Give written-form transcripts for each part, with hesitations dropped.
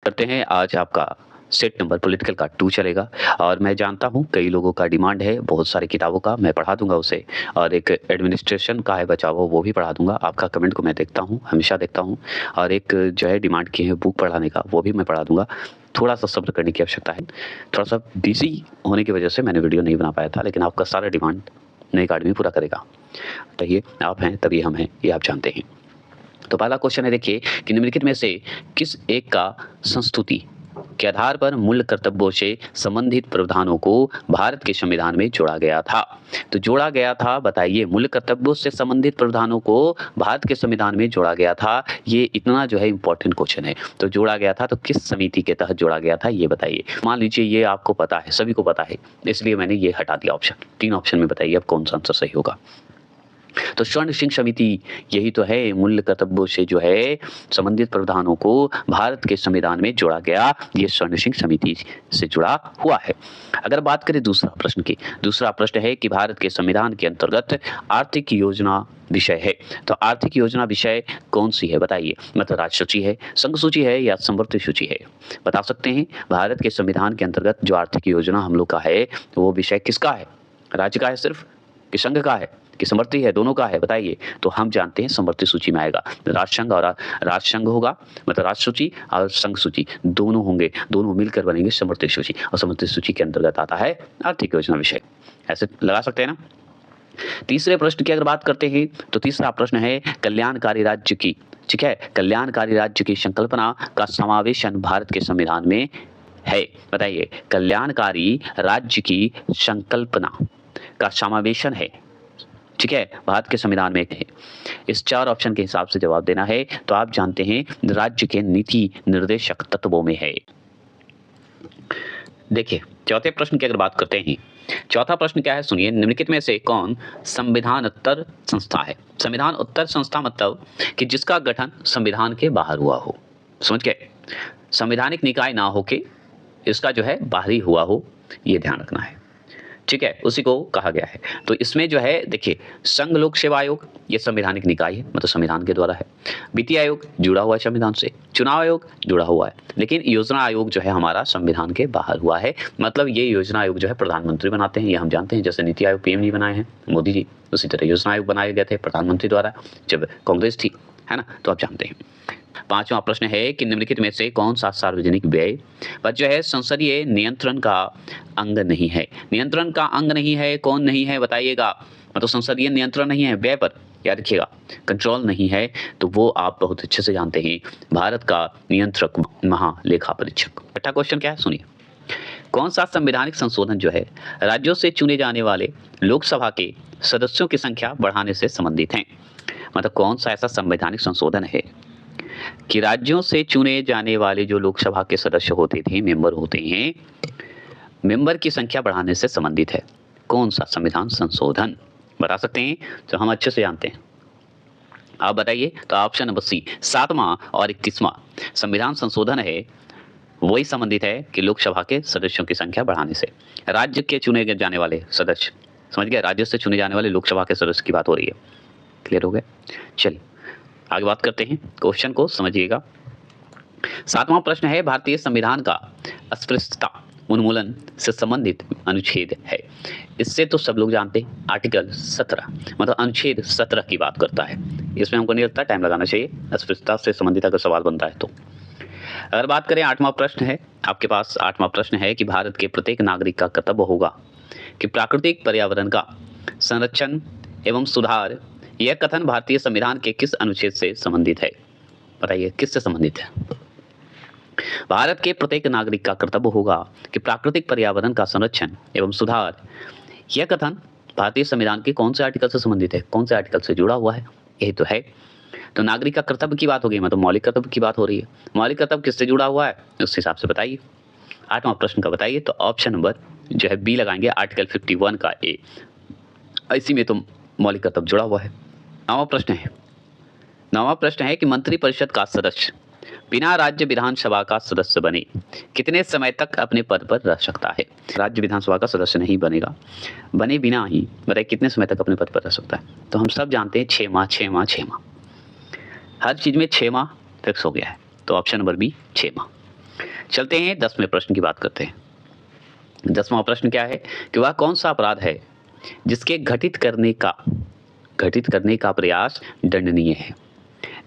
करते हैं। आज आपका सेट नंबर पॉलिटिकल का 2 चलेगा और मैं जानता हूँ कई लोगों का डिमांड है बहुत सारी किताबों का, मैं पढ़ा दूँगा उसे और एक एडमिनिस्ट्रेशन का है बचा हुआ वो भी पढ़ा दूँगा। आपका कमेंट को मैं देखता हूँ, हमेशा देखता हूँ और एक जो है डिमांड की है बुक पढ़ाने का वो भी मैं पढ़ा दूँगा। थोड़ा-सा सब्र करने की आवश्यकता है। थोड़ा-सा बिज़ी होने की वजह से मैंने वीडियो नहीं बना पाया था, लेकिन आपका सारा डिमांड नई अकाडमी पूरा करेगा। बताइए, आप हैं तभी हम हैं, ये आप जानते हैं। तो पहला क्वेश्चन है देखिए कि निम्नलिखित में से किस एक का संस्तुति के आधार पर मूल कर्तव्यों से संबंधित प्रावधानों को भारत के संविधान में जोड़ा गया था। तो जोड़ा गया था, बताइए, मूल कर्तव्यों से संबंधित प्रावधानों को भारत के संविधान में जोड़ा गया था। ये इतना जो है इंपॉर्टेंट क्वेश्चन है। तो जोड़ा गया था तो किस समिति के तहत जोड़ा गया था ये बताइए। मान लीजिए ये आपको पता है, सभी को पता है, इसलिए मैंने ये हटा दिया ऑप्शन। 3 ऑप्शन में बताइए अब कौन सा आंसर सही होगा। तो स्वर्ण सिंह समिति यही तो है, मूल कर्तव्यों से जो है संबंधित प्रावधानों को भारत के संविधान में जोड़ा गया, ये स्वर्ण सिंह समिति से जुड़ा हुआ है। अगर बात करें दूसरा प्रश्न की, दूसरा प्रश्न है कि भारत के संविधान के अंतर्गत आर्थिक योजना विषय है। तो आर्थिक योजना विषय कौन सी है बताइए। मतलब राज्य सूची है, संघ सूची है या समवर्ती सूची है, बता सकते हैं। भारत के संविधान के अंतर्गत जो आर्थिक योजना हम लोग का है वो विषय किसका है, राज्य का है सिर्फ कि संघ का है कि समवर्ती है, दोनों का है बताइए। तो हम जानते हैं समवर्ती सूची में आएगा। राष्ट्र संघ और राष्ट्र संघ होगा, मतलब राष्ट्र सूची और संघ सूची दोनों होंगे, दोनों मिलकर बनेंगे समवर्ती सूची और समवर्ती सूची के अंतर्गत आता है आर्थिक योजना विषय। ऐसे लगा सकते हैं ना। तीसरे प्रश्न की अगर बात करते हैं तो तीसरा प्रश्न है कल्याणकारी राज्य की, ठीक है, कल्याणकारी राज्य की संकल्पना का समावेशन भारत के संविधान में है। बताइए, कल्याणकारी राज्य की संकल्पना का समावेशन है, ठीक है, भारत के संविधान में है। इस 4 ऑप्शन के हिसाब से जवाब देना है। तो आप जानते हैं राज्य के नीति निर्देशक तत्वों में है। देखिए चौथे प्रश्न की अगर बात करते हैं, चौथा प्रश्न क्या है सुनिए, निम्नलिखित में से कौन संविधान उत्तर संस्था है। संविधान उत्तर संस्था मतलब कि जिसका गठन संविधान के बाहर हुआ हो, समझ गए, संवैधानिक निकाय ना होके इसका जो है बाहरी हुआ हो, ये ध्यान रखना है, ठीक है, उसी को कहा गया है। तो इसमें जो है देखिए, संघ लोक सेवा आयोग ये संवैधानिक निकाय है, मतलब संविधान के द्वारा है। वित्तीय आयोग जुड़ा हुआ है संविधान से, चुनाव आयोग जुड़ा हुआ है, लेकिन योजना आयोग जो है हमारा संविधान के बाहर हुआ है। मतलब ये योजना आयोग जो है प्रधानमंत्री बनाते हैं, ये हम जानते हैं। जैसे नीति आयोग पीएम नहीं बनाए हैं मोदी जी, उसी तरह योजना आयोग बनाए गए थे प्रधानमंत्री द्वारा जब कांग्रेस थी, है ना, तो आप जानते हैं। पांचवा प्रश्न है कि निम्नलिखित में से कौन सा सार्वजनिक व्यय पर जो है संसदीय नियंत्रण का अंग नहीं है। नियंत्रण का अंग नहीं है, कौन नहीं है बताइएगा। मतलब संसदीय नियंत्रण नहीं है व्यय पर, याद रखिएगा, कंट्रोल नहीं है, तो वो आप बहुत अच्छे से जानते हैं, भारत का नियंत्रक महालेखा परीक्षक। छठा क्वेश्चन क्या है सुनिए, कौन सा संवैधानिक संशोधन जो है राज्यों से चुने जाने वाले लोकसभा के सदस्यों की संख्या बढ़ाने से संबंधित है। मतलब कौन सा ऐसा संवैधानिक संशोधन है कि राज्यों से चुने जाने वाले जो लोकसभा के सदस्य होते थे, मेंबर होते हैं, मेंबर की संख्या बढ़ाने से संबंधित है। कौन सा संविधान संशोधन बता सकते हैं, तो हम अच्छे से जानते हैं, आप बताइए। तो ऑप्शन नंबर सी 7वां और 31वां संविधान संशोधन है, वही संबंधित है कि लोकसभा के सदस्यों की संख्या बढ़ाने से। राज्य के चुने जाने वाले सदस्य, समझ गए, राज्य से चुने जाने वाले लोकसभा के सदस्य की बात हो रही है। क्लियर हो गया, चलिए आगे बात करते हैं, क्वेश्चन को समझिएगा। 7वां प्रश्न है भारतीय संविधान का अस्पृश्यता उन्मूलन से संबंधित अनुच्छेद है। इससे तो सब लोग जानते हैं, आर्टिकल 17 मतलब अनुच्छेद 17 की बात करता है। इसमें हमको नहीं लगता टाइम लगाना चाहिए, अस्पृश्यता से संबंधित अगर सवाल बनता है तो। अगर बात करें 8वां प्रश्न है आपके पास, 8वां प्रश्न है कि भारत के प्रत्येक नागरिक का कर्तव्य होगा कि प्राकृतिक पर्यावरण का संरक्षण एवं सुधार। यह कथन भारतीय संविधान के किस अनुच्छेद से संबंधित है, बताइए किससे संबंधित है। भारत के प्रत्येक नागरिक का कर्तव्य होगा कि प्राकृतिक पर्यावरण का संरक्षण एवं सुधार। यह कथन भारतीय संविधान के कौन से आर्टिकल से संबंधित है, कौन से आर्टिकल से जुड़ा हुआ है, यही तो है। तो नागरिक का कर्तव्य की बात हो गई, मतलब मौलिक कर्तव्य की बात हो रही है। मौलिक कर्तव्य किससे जुड़ा हुआ है उस हिसाब से बताइए। 8वां प्रश्न का बताइए, तो ऑप्शन नंबर जो है बी लगाएंगे, आर्टिकल 51 का ए, इसी में तो मौलिक कर्तव्य जुड़ा हुआ है। 9वां प्रश्न है कि मंत्रिपरिषद का सदस्य बिना राज्य विधानसभा का सदस्य बने कितने समय तक अपने पद पर रह सकता है। राज्य विधानसभा का सदस्य नहीं बनेगा, बने बिना ही बताइए कितने समय तक अपने पद पर रह सकता है। तो हम सब जानते हैं 6 माह, 6 माह, 6 माह, हर चीज में 6 माह फिक्स हो गया है। तो ऑप्शन नंबर बी 6 माह। चलते हैं 10वें प्रश्न की बात करते हैं। 10वां प्रश्न क्या है कि वह कौन सा अपराध है जिसके घटित करने का प्रयास दंडनीय है,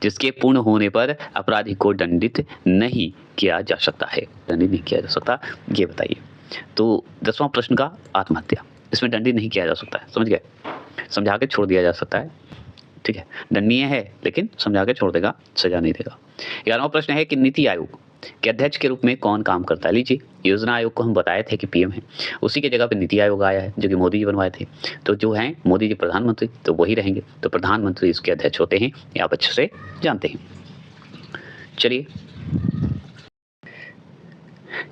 जिसके पूर्ण होने पर अपराधी को दंडित नहीं किया जा सकता है, दंडित नहीं किया जा सकता, ये बताइए। तो 10वां प्रश्न का आत्महत्या, इसमें दंडित नहीं किया जा सकता है, समझ गए, समझा के छोड़ दिया जा सकता है, ठीक है, दंडनीय है लेकिन समझा के छोड़ देगा, सजा नहीं देगा। 11वां प्रश्न है कि नीति आयोग के अध्यक्ष के रूप में कौन काम करता है। लीजिए, योजना आयोग को हम बताए थे कि पीएम है, उसी की जगह पे नीति आयोग आया है जो कि मोदी जी बनवाए थे। तो जो हैं मोदी जी प्रधानमंत्री, तो वही रहेंगे, तो प्रधानमंत्री इसके अध्यक्ष होते हैं, ये आप अच्छे से जानते हैं। चलिए,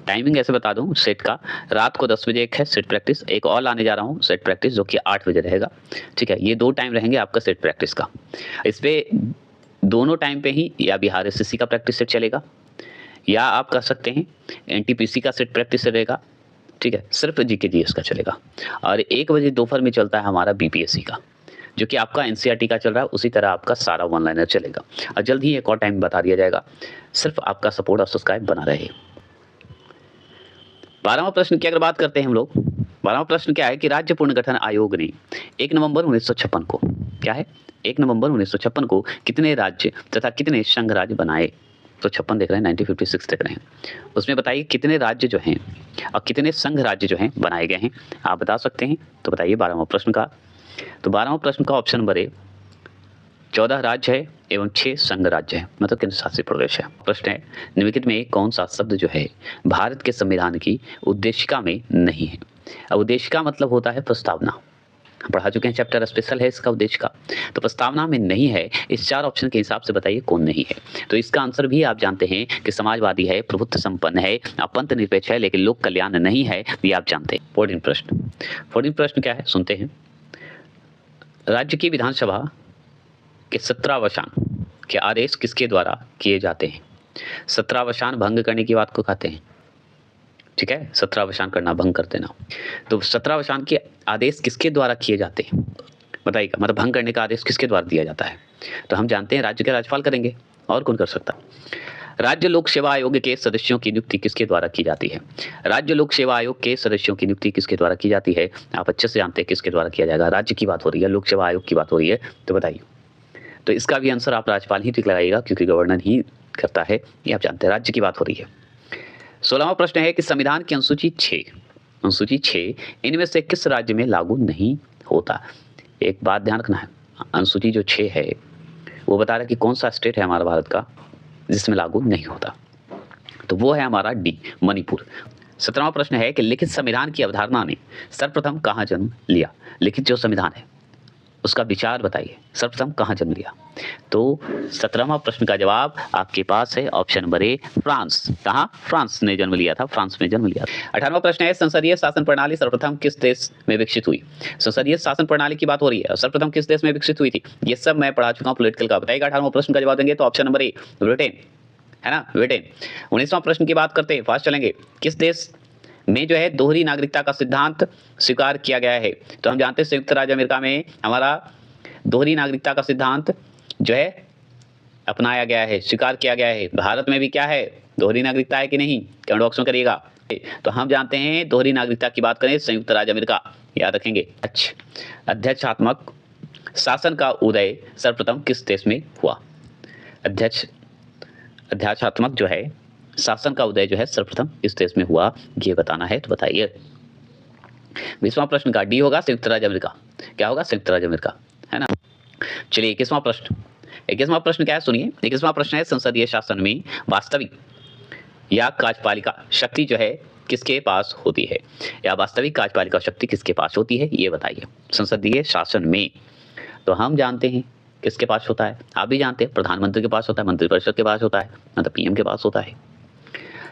टाइमिंग ऐसे बता दूं सेट का, रात को 10 बजे एक है सेट प्रैक्टिस, एक और लाने जा रहा हूं सेट प्रैक्टिस जो कि 8 बजे रहेगा, ठीक है। ये 2 टाइम रहेंगे आपका सेट प्रैक्टिस का। इस पे दोनों टाइम पे ही या बिहार एसएससी का प्रैक्टिस सेट चलेगा, या आप कर सकते हैं एनटीपीसी का सेट प्रैक्टिस चलेगा, ठीक है, सिर्फ जीके जीएस का चलेगा। और 1 बजे दोपहर में चलता है हमारा बीपीएससी का, जो कि आपका एनसीईआरटी का चल रहा है, उसी तरह आपका सारा वन लाइनर चलेगा। और जल्द ही एक और टाइम बता दिया जाएगा, सिर्फ आपका सपोर्ट और सब्सक्राइब बना रहे। 12वां प्रश्न की अगर बात करते हैं हम लोग, 12वां प्रश्न क्या है कि राज्य पुनर्गठन आयोग ने 1 नवंबर 1956 को, क्या है, 1 नवंबर 1956 को कितने राज्य तथा कितने संघ राज्य बनाए। तो 56 देख रहे हैं, 1956 देख रहे हैं, उसमें बताइए कितने राज्य जो हैं और कितने संघ राज्य जो हैं बनाए गए हैं, आप बता सकते हैं। तो बताइए 12वां प्रश्न का। तो 12वां प्रश्न का ऑप्शन नंबर ए 14 राज्य है एवं 6 संघ राज्य है, मतलब केंद्र शासित प्रदेश है। प्रश्न है निम्नलिखित में कौन सा शब्द जो है भारत के संविधान की उद्देशिका में नहीं है। अब उद्देशिका मतलब होता है प्रस्तावना, पढ़ा चुके हैं, चैप्टर स्पेशल है इसका उद्देशिका। तो प्रस्तावना में नहीं है, इस 4 ऑप्शन के हिसाब से बताइए कौन नहीं है। तो इसका आंसर भी आप जानते हैं कि समाजवादी है, प्रभुत्व संपन्न है, अपंत निरपेक्ष है, लेकिन लोक कल्याण नहीं है, ये आप जानते हैं। 14 प्रश्न क्या है सुनते हैं। राज्य की विधानसभा के 17वाशान के आदेश किसके द्वारा किए जाते हैं। 17वाशान भंग करने की बात को कहते हैं, ठीक है, 17वाशान करना, भंग कर देना। तो 17वाशान के आदेश किसके द्वारा किए जाते हैं बताइएगा, मतलब भंग करने का आदेश किसके द्वारा दिया जाता है। तो हम जानते हैं राज्य के राज्यपाल करेंगे, और कौन कर सकता है। राज्य लोक सेवा आयोग के सदस्यों की नियुक्ति किसके द्वारा की जाती है। राज्य लोक सेवा आयोग के सदस्यों की नियुक्ति किसके द्वारा की जाती है, आप अच्छे से जानते हैं किसके द्वारा किया जाएगा। राज्य की बात हो रही है, लोक सेवा आयोग की बात हो रही है, तो बताइए। तो इसका भी आंसर आप राज्यपाल ही ठीक लगाइएगा, क्योंकि गवर्नर ही करता है, ये आप जानते हैं, राज्य की बात हो रही है। 16वां प्रश्न है कि संविधान की अनुसूची 6 इनमें से किस राज्य में लागू नहीं होता। एक बात ध्यान रखना है, अनुसूची जो 6 है वो बता रहा है कि कौन सा स्टेट है हमारा भारत का जिसमें लागू नहीं होता, तो वो है हमारा डी, मणिपुर। 17वां प्रश्न है कि लिखित संविधान की अवधारणा ने सर्वप्रथम कहाँ जन्म लिया। लिखित जो संविधान है उसका विचार बताइए, सर्वप्रथम कहाँ जन्म लिया। तो 17वां प्रश्न का जवाब आपके पास है ऑप्शन नंबर ए, फ्रांस। कहाँ, फ्रांस ने जन्म लिया था, फ्रांस में जन्म लिया था। 18वां प्रश्न है संसदीय शासन प्रणाली सर्वप्रथम किस देश में विकसित हुई। संसदीय शासन प्रणाली की बात हो रही है, सर्वप्रथम किस देश में विकसित हुई थी, ये सब मैं पढ़ा चुका हूँ पॉलिटिकल का, बताइएगा। 18वां प्रश्न का जवाब देंगे तो ऑप्शन नंबर ए, ब्रिटेन, है ना, ब्रिटेन। 19वां प्रश्न की बात करते हैं, फास्ट चलेंगे। किस देश में जो है दोहरी नागरिकता का सिद्धांत स्वीकार किया गया है। तो हम जानते हैं संयुक्त राज्य अमेरिका में हमारा दोहरी नागरिकता का सिद्धांत जो है अपनाया गया है, स्वीकार किया गया है। भारत में भी क्या है, दोहरी नागरिकता है कि नहीं, कमेंट बॉक्स में करिएगा। तो हम जानते हैं दोहरी नागरिकता की बात करें संयुक्त राज्य अमेरिका, याद रखेंगे। अच्छा, अध्यक्षात्मक शासन का उदय सर्वप्रथम किस देश में हुआ। अध्यक्षात्मक जो है शासन का उदय जो है सर्वप्रथम इस देश में हुआ, ये बताना है, तो बताइए। 20वां प्रश्न का डी होगा संयुक्त राज्य अमेरिका। क्या होगा, संयुक्त राज्य अमेरिका, है ना। चलिए 21वां प्रश्न क्या है सुनिए। 21वां प्रश्न है संसदीय शासन में वास्तविक या कार्यपालिका शक्ति जो है किसके पास होती है, या वास्तविक कार्यपालिका शक्ति किसके पास होती है, ये बताइए। संसदीय शासन में तो हम जानते हैं किसके पास होता है, आप भी जानते हैं, प्रधानमंत्री के पास होता है, मंत्रिपरिषद के पास होता है, मतलब पीएम के पास होता है।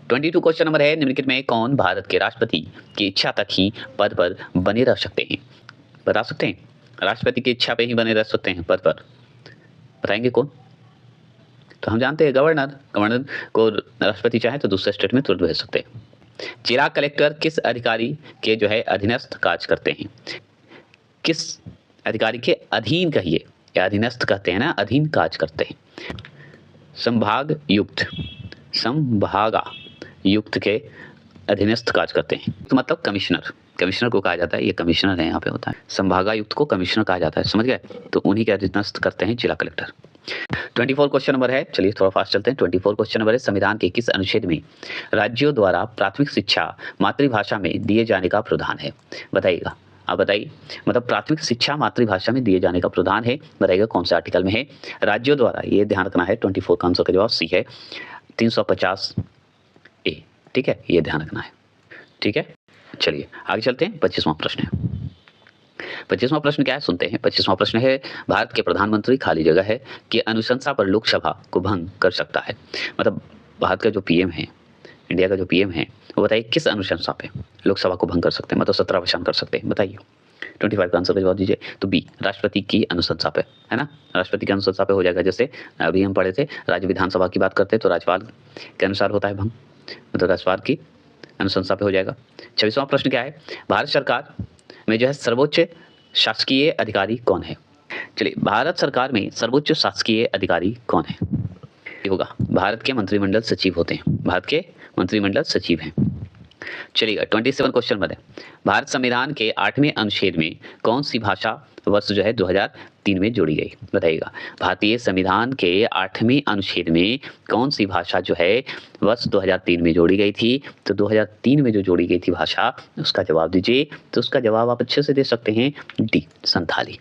22 क्वेश्चन नंबर है निम्नलिखित में कौन भारत के राष्ट्रपति की इच्छा तक ही पद पर बने रह सकते हैं। बता सकते हैं, राष्ट्रपति की इच्छा पे ही बने रह सकते हैं पद पर, बताएंगे कौन। तो हम जानते हैं गवर्नर को राष्ट्रपति चाहे तो दूसरे स्टेट में तुरंत भेज सकते हैं। जिला कलेक्टर किस अधिकारी के जो है अधीनस्थ कार्य करते हैं, किस अधिकारी के अधीन कहिए, या अधीनस्थ कहते हैं ना, अधीन कार्य करते हैं। संभागायुक्त संभागायुक्त के अधीनस्थ कार्य करते हैं। तो मतलब कमिश्नर, कमिश्नर को कहा जाता है, ये कमिश्नर है यहाँ पे होता है, संभागायुक्त को कमिश्नर कहा जाता है, समझ गए। तो उन्हीं के अधीनस्थ करते हैं जिला कलेक्टर। 24 क्वेश्चन नंबर है, चलिए थोड़ा फास्ट चलते हैं। 24 क्वेश्चन नंबर है, संविधान के किस अनुच्छेद में राज्यों द्वारा प्राथमिक शिक्षा मातृभाषा में दिए जाने का प्रावधान है? बताइएगा, आप बताइए। मतलब प्राथमिक शिक्षा मातृभाषा में दिए जाने का प्रावधान है, बताइएगा कौन से आर्टिकल में है? राज्यों द्वारा, ये ध्यान रखना है। 24 का आंसर का जवाब सी है, 350A। ठीक है, ये ध्यान रखना है। ठीक है, चलिए आगे चलते हैं। 25वां प्रश्न है। 25वां प्रश्न क्या है, सुनते हैं। 25वां प्रश्न है, भारत के प्रधानमंत्री खाली जगह है कि अनुशंसा पर लोकसभा को भंग कर सकता है। मतलब भारत का जो पीएम है, इंडिया का जो पीएम है, वो बताइए किस अनुशंसा पे लोकसभा को भंग कर सकते हैं, मतलब सत्रावसान कर सकते हैं, बताइए। 25 का आंसर का जवाब दीजिए। तो बी, राष्ट्रपति की अनुशंसा पे, है ना, राष्ट्रपति की अनुशंसा पे हो जाएगा। जैसे अभी हम पढ़े थे, राज्य विधानसभा की बात करते हैं तो राज्यपाल के अनुसार होता है भंग, मतलब राज्यपाल की अनुशंसा पे हो जाएगा। 26वां प्रश्न क्या है, भारत सरकार में जो है सर्वोच्च शासकीय अधिकारी कौन है? चलिए, भारत सरकार में सर्वोच्च शासकीय अधिकारी कौन है? ये होगा, भारत के मंत्रिमंडल सचिव होते हैं, भारत के मंत्रिमंडल सचिव हैं। चलिएगा, 27 क्वेश्चन नंबर है, भारत संविधान के 8वें अनुच्छेद में कौन सी भाषा वर्ष जो है 2003 में जोड़ी गई? बताइएगा, भारतीय संविधान के 8वें अनुच्छेद में कौन सी भाषा जो है वर्ष 2003 में जोड़ी गई थी? तो 2003 में जो जोड़ी गई थी भाषा, उसका जवाब दीजिए। तो उसका जवाब आप अच्छे से दे सकते हैं, डी, संथाली,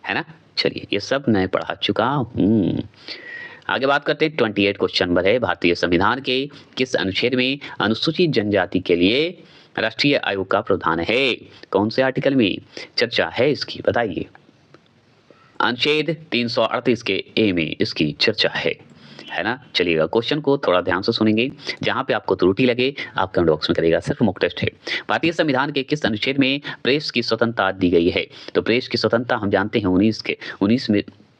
है ना। चलिए, ये सब मैं पढ़ा चुका हूँ। आगे बात करते हैं। 28 क्वेश्चन नंबर है, भारतीय संविधान के किस अनुच्छेद में अनुसूचित जनजाति के लिए राष्ट्रीय आयोग का प्रावधान है? कौन से आर्टिकल में चर्चा है इसकी? बताइए। अनुच्छेद 338 के ए में इसकी चर्चा है ना। चलिएगा, क्वेश्चन को थोड़ा ध्यान से सुनेंगे, जहां पे आपको त्रुटि लगे आप कमेंट बॉक्स में करिएगा, सिर्फ मॉक टेस्ट है। भारतीय संविधान के किस अनुच्छेद में प्रेस की स्वतंत्रता दी गई है? तो प्रेस की स्वतंत्रता हम जानते हैं 19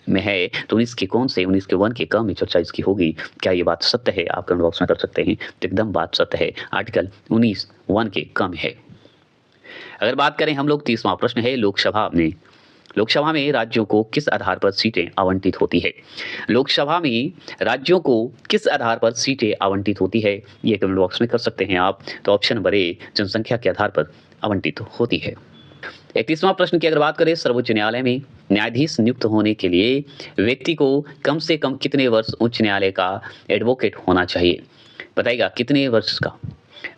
में है, तो 19 के कौन से, 19 के 1 के क में चर्चा इसकी होगी। क्या ये बात सत्य है? आप कमेंट बॉक्स में कर सकते हैं। तो एकदम बात सत्य है, आर्टिकल 19 1 के क में है। अगर बात करें हम लोग, 30वां प्रश्न है, लोकसभा में राज्यों को किस आधार पर सीटें आवंटित होती है? लोकसभा में राज्यों को किस आधार पर सीटें आवंटित होती है? ये कमेंट बॉक्स में कर सकते हैं आप। तो ऑप्शन नंबर ए, जनसंख्या के आधार पर आवंटित होती है। 31वां प्रश्न की अगर बात करें, सर्वोच्च न्यायालय में न्यायाधीश नियुक्त होने के लिए व्यक्ति को कम से कम कितने वर्ष उच्च न्यायालय का एडवोकेट होना चाहिए? बताइएगा, कितने वर्ष का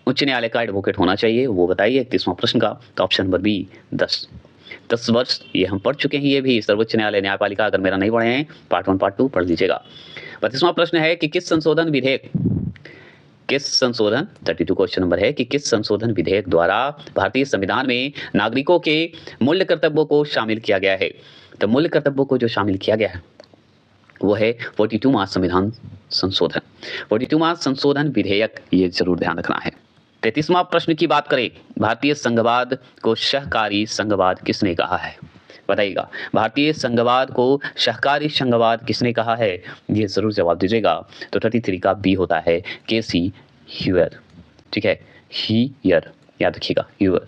उच्च न्यायालय का एडवोकेट होना चाहिए, वो बताइए 31वां प्रश्न का। तो ऑप्शन नंबर बी, 10 वर्ष। ये हम पढ़ चुके हैं, ये भी सर्वोच्च न्यायालय न्यायपालिका, अगर मेरा नहीं पढ़े हैं पार्ट 1 पार्ट 2 पढ़ लीजिएगा। 32वां प्रश्न है कि किस संशोधन 32 क्वेश्चन नंबर है कि किस संशोधन विधेयक द्वारा भारतीय संविधान में नागरिकों के मूल्य कर्तव्यों को शामिल किया गया है? तो मूल्य कर्तव्यों को जो शामिल किया गया है वो है 42वां संविधान संशोधन, 42वां संशोधन विधेयक, ये जरूर ध्यान रखना है। 33वां प्रश्न की बात करें, भारतीय संघवाद को सहकारी संघवाद किसने कहा है? बताइएगा, भारतीय संघवाद को सहकारी संघवाद किसने कहा है? ये जरूर जवाब दीजिएगा। तो 33 का बी होता है, केसी ह्यूअर। ठीक है, हीयर याद रखिएगा, ह्यूअर,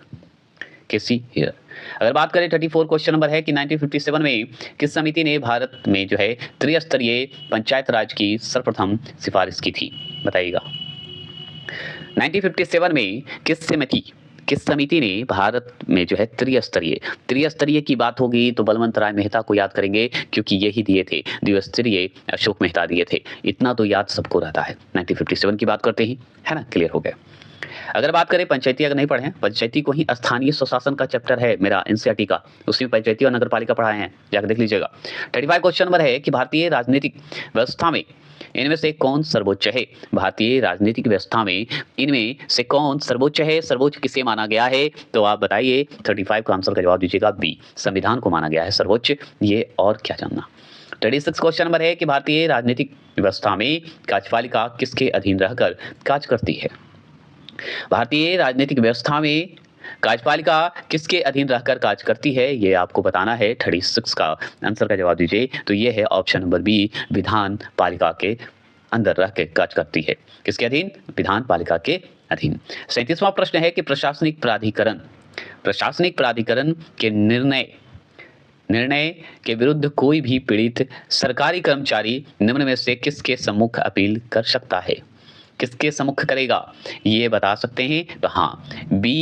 केसी ह्यूअर। अगर बात करें 34 क्वेश्चन नंबर है कि 1957 में किस समिति ने भारत में जो है त्रिस्तरीय पंचायत राज की सर्वप्रथम सिफारिश की थी? बताइएगा, 1957 में किस समिति ने भारत में जो है त्रिस्तरीय की बात होगी तो बलवंत राय मेहता को याद करेंगे, क्योंकि यही दिए थे, द्विस्तरीय अशोक मेहता दिए थे। इतना तो याद सबको रहता है, 1957 की बात करते ही, है ना, क्लियर हो गया। अगर बात करें पंचायती, अगर नहीं पढ़े हैं पंचायती को ही, स्थानीय स्वशासन का चैप्टर है मेरा एनसीईआरटी का, उसमें पंचायती और नगरपालिका पढ़ाए हैं, जाकर देख लीजिएगा। 35 क्वेश्चन नंबर है कि भारतीय राजनीतिक व्यवस्था में इनमें से कौन सर्वोच्च है? भारतीय राजनीतिक व्यवस्था में इनमें से कौन सर्वोच्च है? सर्वोच्च किसे माना गया है? तो आप बताइए। 35 का आंसर का जवाब दीजिएगा, बी, संविधान को माना गया है सर्वोच्च। ये और क्या जानना। 36 क्वेश्चन नंबर है कि भारतीय राजनीतिक व्यवस्था में कार्यपालिका किसके अधीन रहकर कार्य करती है? भारतीय राजनीतिक व्यवस्था में कार्यपालिका किसके अधीन रहकर कार्य करती है, ये आपको बताना है। 36 का आंसर का जवाब दीजिए। तो ये है ऑप्शन नंबर बी, विधान पालिका के अंदर रह के कार्य करती है। किसके अधीन? विधान पालिका के अधीन। 37वां प्रश्न है कि प्रशासनिक प्राधिकरण के निर्णय के विरुद्ध कोई भी पीड़ित सरकारी कर्मचारी निम्न में से किसके सम्मुख अपील कर सकता है? किसके सम्मुख करेगा, ये बता सकते हैं? तो हाँ, बी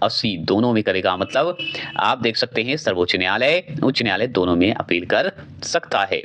और सी दोनों में करेगा। मतलब आप देख सकते हैं सर्वोच्च न्यायालय, उच्च न्यायालय दोनों में अपील कर सकता है।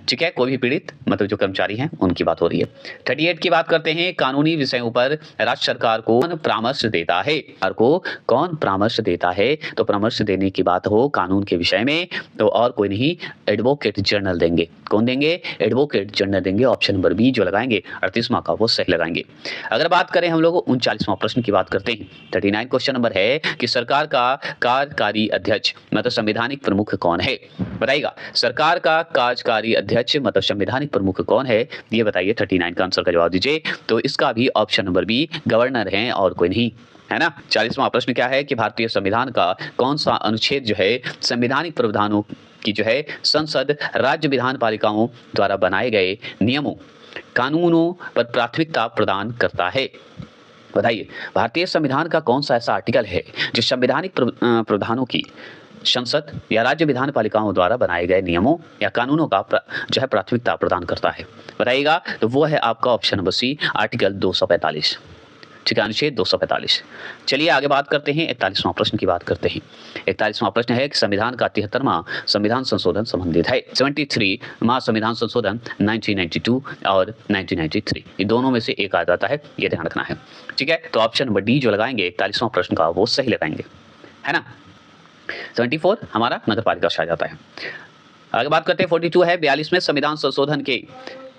ठीक है, कोई भी पीड़ित मतलब जो कर्मचारी हैं उनकी बात हो रही है। 38 की बात करते हैं, कानूनी विषयों पर राज्य सरकार को कौन परामर्श देता है? सरकार को कौन परामर्श देता है? तो परामर्श देने की बात हो कानून के विषय में तो और कोई नहीं, एडवोकेट जनरल देंगे। कौन देंगे? एडवोकेट जनरल देंगे। ऑप्शन नंबर बी जो लगाएंगे 38वां का वो सही लगाएंगे। अगर बात करें हम लोग 39वां प्रश्न की बात करते हैं। 39 क्वेश्चन नंबर है कि सरकार का कार्यकारी अध्यक्ष मतलब संवैधानिक प्रमुख कौन है? बताइएगा, सरकार का कार्यकारी अध्यक्ष मतलब संवैधानिक प्रमुख कौन है, ये बताइए। 39 का आंसर का जवाब दीजिए। तो इसका भी ऑप्शन नंबर बी गवर्नर हैं और कोई नहीं, है ना। 40वां प्रश्न क्या है कि भारतीय संविधान का कौन सा अनुच्छेद जो है संवैधानिक प्रावधानों की जो है संसद राज्य विधान पालिकाओं द्वारा बनाए गए नियमों कानूनों पर प्राथमिकता प्रदान करता है? बताइए, भारतीय संविधान का कौन सा ऐसा आर्टिकल है जो संवैधानिक प्रावधानों की संसद या राज्य विधान पालिकाओं द्वारा बनाए गए नियमों या कानूनों का जो है प्राथमिकता प्रदान करता है? बताइएगा। तो वो है आपका ऑप्शन नंबर सी, आर्टिकल 245। ठीक है, अनुच्छेद 245। चलिए आगे बात करते हैं, 41वां प्रश्न की बात करते हैं। 41वां प्रश्न है कि संविधान का 73वां संविधान संशोधन संबंधित है। 73वां संविधान संशोधन 1992 और 1993, ये दोनों में से एक आ जाता है, ये ध्यान रखना है। ठीक है, तो ऑप्शन नंबर डी जो लगाएंगे 41वां प्रश्न का वो सही लगाएंगे, है ना। 74 हमारा नगर पालिका से आ जाता है। आगे बात करते हैं 42 है 42 में संविधान संशोधन के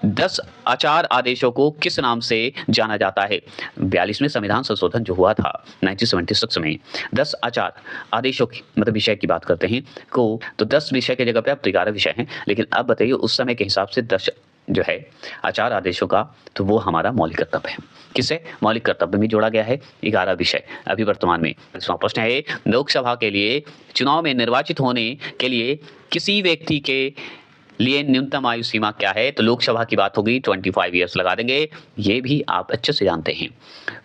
10 आचार आदेशों को किस नाम से जाना जाता है? 42 में संविधान संशोधन जो हुआ था 1976 में 10 आचार आदेशों की मतलब विषय की बात करते हैं को, तो 10 विषय की जगह पे अब 11 विषय हैं, लेकिन अब बताइए उस समय के हिसाब से 10 जो है आचार आदेशों का, तो वो हमारा मौलिक कर्तव्य है। किसे मौलिक कर्तव्य में जोड़ा गया है? 11 विषय अभी वर्तमान में। प्रश्न है लोकसभा के लिए चुनाव में निर्वाचित होने के लिए किसी व्यक्ति के लिए न्यूनतम आयु सीमा क्या है? तो लोकसभा की बात होगी 25 ईयर्स लगा देंगे, ये भी आप अच्छे से जानते हैं।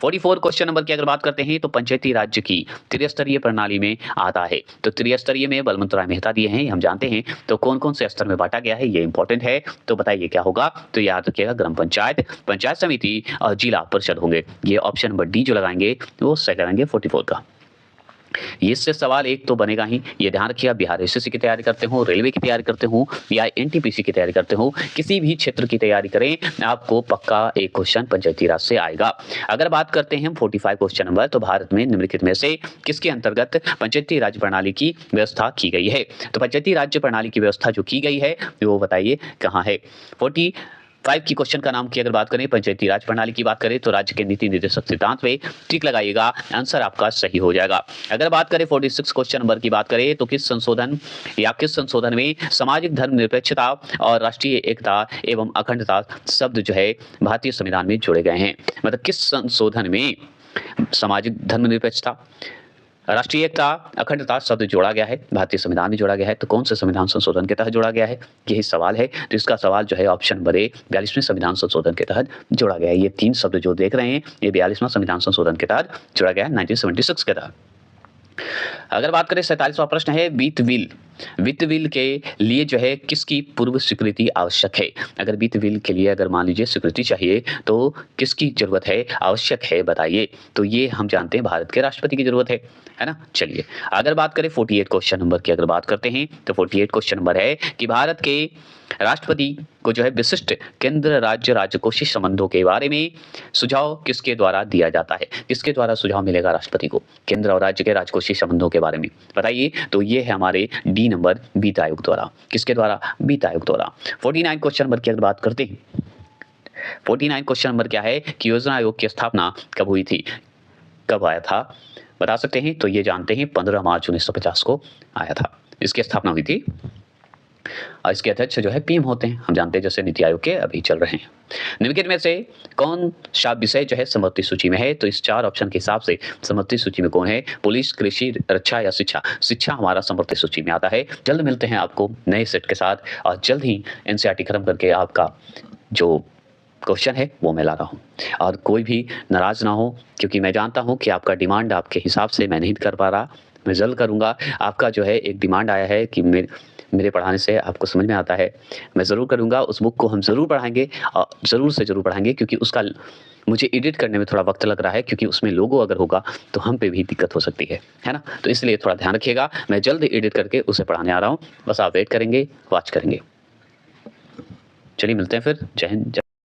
44 क्वेश्चन नंबर की अगर बात करते हैं तो पंचायती राज्य की त्रिस्तरीय प्रणाली में आता है। तो त्रिस्तरीय में बलवंतराय मेहता दिए हैं, हम जानते हैं। तो कौन कौन से स्तर में बांटा गया है ये इंपॉर्टेंट है, तो बताइए क्या होगा? तो याद रखिएगा ग्राम पंचायत, पंचायत समिति और जिला परिषद होंगे। ये ऑप्शन नंबर डी जो लगाएंगे वो सही लगाएंगे 44 का। इससे सवाल एक तो बनेगा ही, ये ध्यान रखिएगा। बिहार एसएससी की तैयारी करते हो, रेलवे की तैयारी करते हो या एनटीपीसी की तैयारी करते हो, किसी भी क्षेत्र की तैयारी करें आपको पक्का एक क्वेश्चन पंचायती राज से आएगा। अगर बात करते हैं 45 क्वेश्चन नंबर, तो भारत में निम्नलिखित में से किसके अंतर्गत पंचायती राज प्रणाली की व्यवस्था की गई है? तो पंचायती राज्य प्रणाली की व्यवस्था जो की गई है वो बताइए कहाँ है। 45 की क्वेश्चन का नाम की अगर बात करें पंचायती राज प्रणाली की बात करें तो राज्य के नीति निर्देशक सिद्धांत पे टिक लगाइएगा, आंसर आपका सही हो जाएगा। अगर बात करें 46 क्वेश्चन नंबर की बात करें तो किस संशोधन में सामाजिक धर्मनिरपेक्षता और राष्ट्रीय एकता एवं अखंडता शब्द जो है भारतीय संविधान में जोड़े गए हैं? मतलब किस संशोधन में सामाजिक धर्मनिरपेक्षता, राष्ट्रीय एकता, अखंडता शब्द जोड़ा गया है, भारतीय संविधान में जोड़ा गया है? तो कौन से संविधान संशोधन के तहत जोड़ा गया है, यही सवाल है। तो इसका सवाल जो है ऑप्शन नंबर ए 42वें संविधान संशोधन के तहत जोड़ा गया है। ये 3 शब्द जो देख रहे हैं ये 42वां संविधान संशोधन के तहत जोड़ा गया है 1976 के तहत। अगर बात करें 47वां प्रश्न है वित्त बिल के लिए जो है किसकी पूर्व स्वीकृति आवश्यक है? अगर वित्त बिल के लिए अगर मान लीजिए स्वीकृति चाहिए तो किसकी जरूरत है, आवश्यक है, बताइए। तो ये हम जानते हैं भारत के राष्ट्रपति की जरूरत है ना। चलिए अगर बात करें 48 क्वेश्चन नंबर की अगर बात करते हैं तो 48 क्वेश्चन नंबर है कि भारत के राष्ट्रपति को जो है विशिष्ट केंद्र राज्य राजकोषीय संबंधों के बारे में सुझाव किसके द्वारा दिया जाता है? किसके द्वारा सुझाव मिलेगा राष्ट्रपति को केंद्र और राज्य के राजकोषीय संबंधों के बारे में, बताइए। तो ये है हमारे डी नंबर वित्त आयोग द्वारा। किसके द्वारा? वित्त आयोग द्वारा। 49 क्वेश्चन नंबर की अगर बात करते हैं 49 क्वेश्चन नंबर क्या है कि योजना आयोग की स्थापना कब हुई थी, कब आया था, बता सकते हैं? तो ये जानते हैं 15 मार्च 1950 को आया था, इसकी स्थापना हुई थी। और इसके अध्यक्ष जो है पीएम होते हैं, हम जानते हैं, जैसे नीति आयोग के अभी चल रहे हैं। निम्नलिखित में से कौन सा विषय जो है समवर्ती सूची में है? तो इस 4 ऑप्शन के हिसाब से समवर्ती सूची में कौन है? पुलिस, कृषि, रक्षा या शिक्षा? शिक्षा हमारा समवर्ती सूची में आता है। जल्द मिलते हैं आपको नए सेट के साथ और जल्द ही एनसीईआरटी खत्म करके आपका जो क्वेश्चन है वो मैं ला रहा हूँ। और कोई भी नाराज ना हो, क्योंकि मैं जानता हूँ कि आपका डिमांड आपके हिसाब से मैं नहीं कर पा रहा, मैं जल्द करूँगा। आपका जो है एक डिमांड आया है कि मेरे पढ़ाने से आपको समझ में आता है, मैं ज़रूर करूँगा। उस बुक को हम ज़रूर पढ़ाएंगे और ज़रूर से ज़रूर पढ़ाएंगे, क्योंकि उसका मुझे एडिट करने में थोड़ा वक्त लग रहा है क्योंकि उसमें लोगो अगर होगा तो हम पे भी दिक्कत हो सकती है ना। तो इसलिए थोड़ा ध्यान रखिएगा, मैं जल्द एडिट करके उसे पढ़ाने आ रहा हूँ, बस आप वेट करेंगे, वॉच करेंगे। चलिए मिलते हैं फिर। जय हिंद।